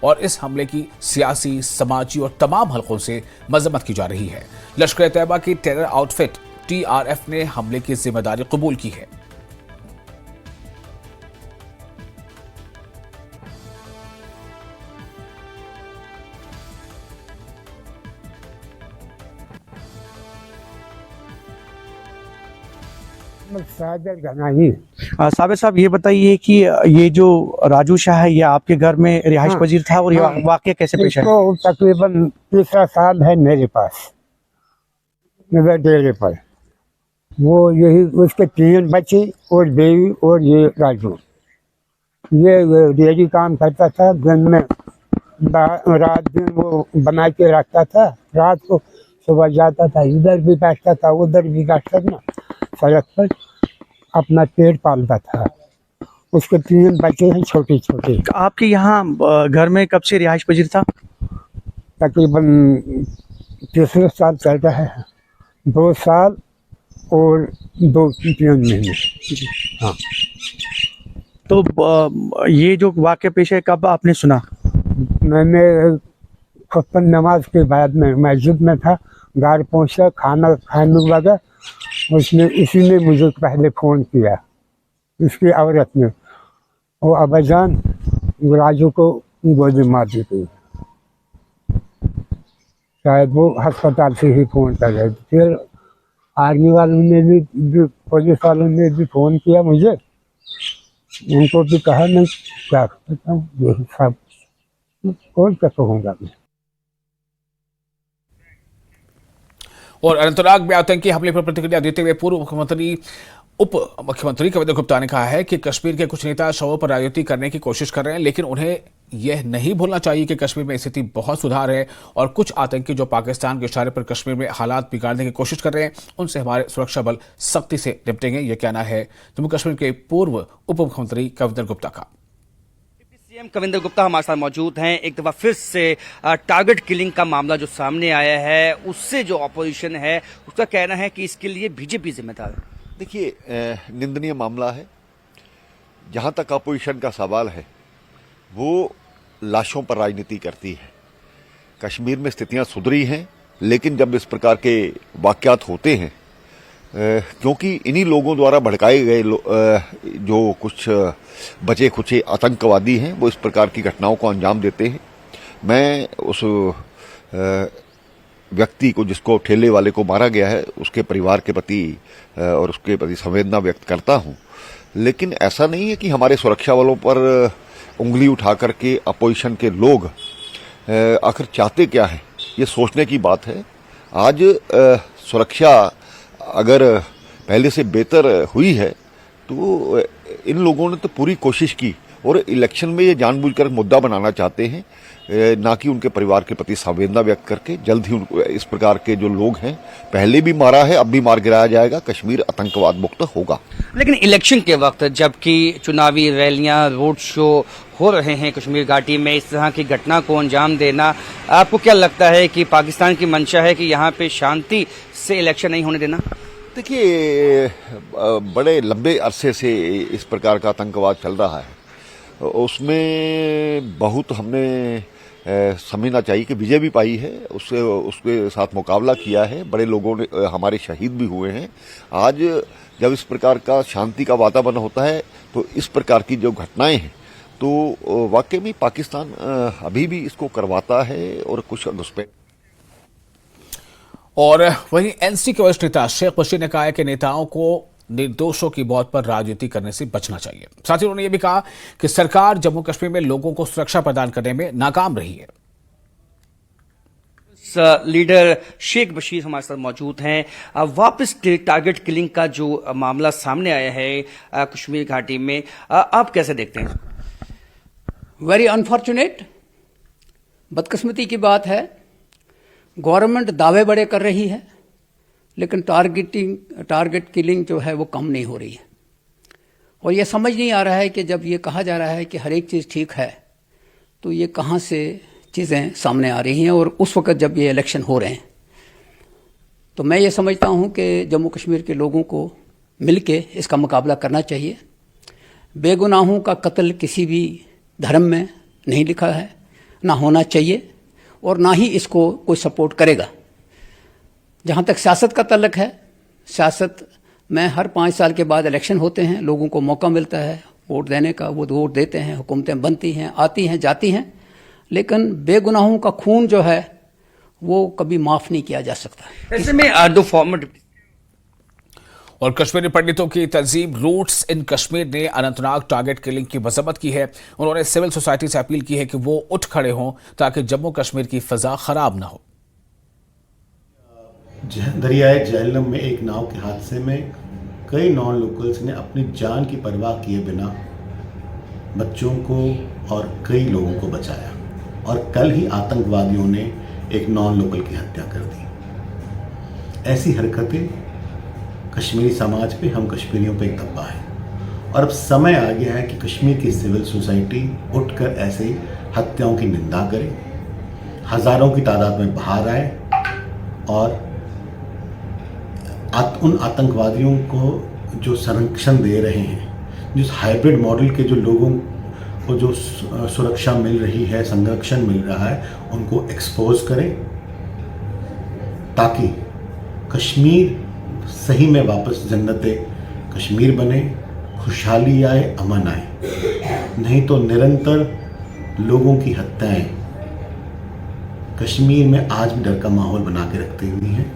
और इस हमले की सियासी, समाजी और तमाम हलकों से मजम्मत की जा रही है। लश्कर-ए-तैयबा की टेरर आउटफिट TRF ने हमले की जिम्मेदारी कबूल की है। साबिर साहब, ये बताइए कि ये जो राजू शाह है, ये आपके घर में रिहाइश पजीर था और ये वाकया कैसे पेश आया? इसको तकरीबन तीसरा साल है मेरे पास, मेरे डेरे पर। वो यही उसके 3 बच्चे और बेवी और ये राजू, ये डेयरी काम करता था। दिन में रात दिन वो बना के रखता था, रात को सुबह जाता था, इधर भी बैठता था उधर भी बैठता था, सड़क पर अपना पेट पालता था। उसके 3 बच्चे हैं छोटे छोटे। आपके यहाँ घर में कब से रिहाइश पजीर था? तकरीबन तीसरा साल चल रहा है, 2 साल और 2-3 महीने। हाँ, तो ये जो वाकया पेश है, कब आपने सुना? मैंने खुतबा नमाज के बाद में मस्जिद में था, घर पहुंचा, खाना खाने लगा, उसी ने मुझे पहले फ़ोन किया, उसकी औरत ने। वो अब्बाजान राजू को गोली मार दी गई। शायद वो अस्पताल से ही फ़ोन कर रहे थे। फिर आर्मी वालों ने भी पुलिस वालों ने भी फ़ोन किया मुझे, उनको भी कहा मैं क्या करता हूँ, यही सब कौन क्या कहूँगा मैं। और अनंतनाग में आतंकी हमले पर प्रतिक्रिया देते हुए पूर्व उप मुख्यमंत्री कविंद्र गुप्ता ने कहा है कि कश्मीर के कुछ नेता शवों पर राजनीति करने की कोशिश कर रहे हैं, लेकिन उन्हें यह नहीं भूलना चाहिए कि कश्मीर में स्थिति बहुत सुधार है और कुछ आतंकी जो पाकिस्तान के इशारे पर कश्मीर में हालात बिगाड़ने की कोशिश कर रहे हैं, उनसे हमारे सुरक्षा बल सख्ती से निपटेंगे। यह कहना है जम्मू कश्मीर के पूर्व उप मुख्यमंत्री कविंद्र गुप्ता का। सीएम कविंद्र गुप्ता हमारे साथ मौजूद हैं। एक दफा फिर से टारगेट किलिंग का मामला जो सामने आया है, उससे जो अपोजिशन है उसका कहना है कि इसके लिए बीजेपी जिम्मेदार है। देखिए, निंदनीय मामला है। जहां तक अपोजिशन का सवाल है, वो लाशों पर राजनीति करती है। कश्मीर में स्थितियां सुधरी हैं, लेकिन जब इस प्रकार के वाकयात होते हैं, क्योंकि इन्हीं लोगों द्वारा भड़काए गए जो कुछ बचे खुचे आतंकवादी हैं, वो इस प्रकार की घटनाओं को अंजाम देते हैं। मैं उस व्यक्ति को, जिसको ठेले वाले को मारा गया है, उसके परिवार के प्रति और उसके प्रति संवेदना व्यक्त करता हूं। लेकिन ऐसा नहीं है कि हमारे सुरक्षा बलों पर उंगली उठा करके अपोजिशन के लोग आखिर चाहते क्या है, ये सोचने की बात है। आज सुरक्षा अगर पहले से बेहतर हुई है, तो इन लोगों ने तो पूरी कोशिश की और इलेक्शन में ये जानबूझकर मुद्दा बनाना चाहते हैं, ना कि उनके परिवार के प्रति संवेदना व्यक्त करके। जल्द ही उनको इस प्रकार के जो लोग हैं, पहले भी मारा है, अब भी मार गिराया जाएगा, कश्मीर आतंकवाद मुक्त होगा। लेकिन इलेक्शन के वक्त जबकि चुनावी रैलियां, रोड शो हो रहे हैं कश्मीर घाटी में, इस तरह की घटना को अंजाम देना, आपको क्या लगता है कि पाकिस्तान की मंशा है कि यहाँ पे शांति से इलेक्शन नहीं होने देना? देखिए, बड़े लंबे अरसे से इस प्रकार का आतंकवाद चल रहा है। उसमें बहुत हमने समझना चाहिए कि विजय भी पाई है, उसके साथ मुकाबला किया है, बड़े लोगों ने, हमारे शहीद भी हुए हैं। आज जब इस प्रकार का शांति का वातावरण होता है, तो इस प्रकार की जो घटनाएं हैं, तो वाकई में पाकिस्तान अभी भी इसको करवाता है और कुछ घुसपैठ। और वहीं एनसी के वरिष्ठ नेता शेख बशीर ने कहा है कि नेताओं को निर्दोषों की मौत पर राजनीति करने से बचना चाहिए। साथ ही उन्होंने यह भी कहा कि सरकार जम्मू कश्मीर में लोगों को सुरक्षा प्रदान करने में नाकाम रही है। लीडर शेख बशीर हमारे साथ मौजूद हैं। वापस टारगेट किलिंग का जो मामला सामने आया है कश्मीर घाटी में, आप कैसे देखते हैं? वेरी अनफॉर्चुनेट, बदकिस्मती की बात है। गवर्नमेंट दावे बड़े कर रही है, लेकिन टारगेट किलिंग जो है वो कम नहीं हो रही है। और ये समझ नहीं आ रहा है कि जब ये कहा जा रहा है कि हर एक चीज़ ठीक है, तो ये कहाँ से चीज़ें सामने आ रही हैं। और उस वक्त जब ये इलेक्शन हो रहे हैं, तो मैं ये समझता हूँ कि जम्मू कश्मीर के लोगों को मिल के इसका मुकाबला करना चाहिए। बेगुनाहों का कत्ल किसी भी धर्म में नहीं लिखा है, ना होना चाहिए और ना ही इसको कोई सपोर्ट करेगा। जहाँ तक सियासत का तल्लक है, सियासत में हर 5 साल के बाद इलेक्शन होते हैं, लोगों को मौका मिलता है वोट देने का, वो वोट देते हैं, हुकूमतें बनती हैं, आती हैं, जाती हैं, लेकिन बेगुनाहों का खून जो है वो कभी माफ़ नहीं किया जा सकता। ऐसे में दो फॉर्मर और कश्मीरी पंडितों की तंजीम रूट्स इन कश्मीर ने अनंतनाग टारगेट किलिंग की मजम्मत की है। उन्होंने सिविल सोसाइटी से अपील की है कि वो उठ खड़े हों ताकि जम्मू कश्मीर की फिजा खराब न हो। दरियाए झेलम में एक नाव के हादसे में कई नॉन लोकल्स ने अपनी जान की परवाह किए बिना बच्चों को और कई लोगों को बचाया और कल ही आतंकवादियों ने एक नॉन लोकल की हत्या कर दी। ऐसी हरकतें कश्मीरी समाज पे, हम कश्मीरियों पे एक दब्बा है और अब समय आ गया है कि कश्मीर की सिविल सोसाइटी उठकर ऐसे हत्याओं की निंदा करे, हज़ारों की तादाद में बाहर आए और उन आतंकवादियों को जो संरक्षण दे रहे हैं, जिस हाइब्रिड मॉडल के जो लोगों को जो सुरक्षा मिल रही है, संरक्षण मिल रहा है, उनको एक्सपोज करें ताकि कश्मीर सही में वापस जन्नते कश्मीर बने, खुशहाली आए, अमन आए। नहीं तो निरंतर लोगों की हत्याएं कश्मीर में आज भी डर का माहौल बना के रखती हुई हैं।